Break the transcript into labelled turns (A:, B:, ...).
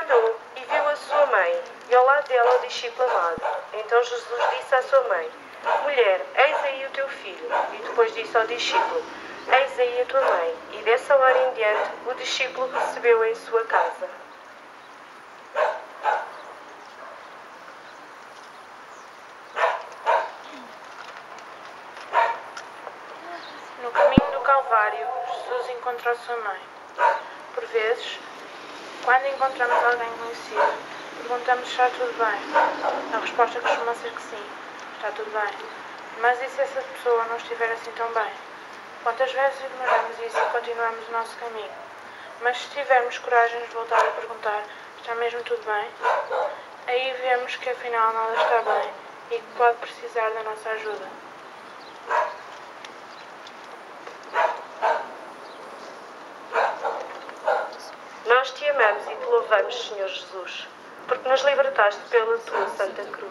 A: olhou e viu a sua mãe, e ao lado dela o discípulo amado. Então Jesus disse à sua mãe: Mulher, eis aí o teu filho. E depois disse ao discípulo: Eis aí a tua mãe. E dessa hora em diante o discípulo recebeu em sua casa.
B: No caminho do Calvário, Jesus encontrou sua mãe. Por vezes, quando encontramos alguém conhecido, perguntamos se está tudo bem. A resposta costuma ser que sim, está tudo bem. Mas e se essa pessoa não estiver assim tão bem? Quantas vezes ignoramos isso e continuamos o nosso caminho? Mas se tivermos coragem de voltar a perguntar, está mesmo tudo bem? Aí vemos que afinal nada está bem e que pode precisar da nossa ajuda.
A: Nós te amamos e te louvamos, Senhor Jesus, porque nos libertaste pela tua Santa Cruz.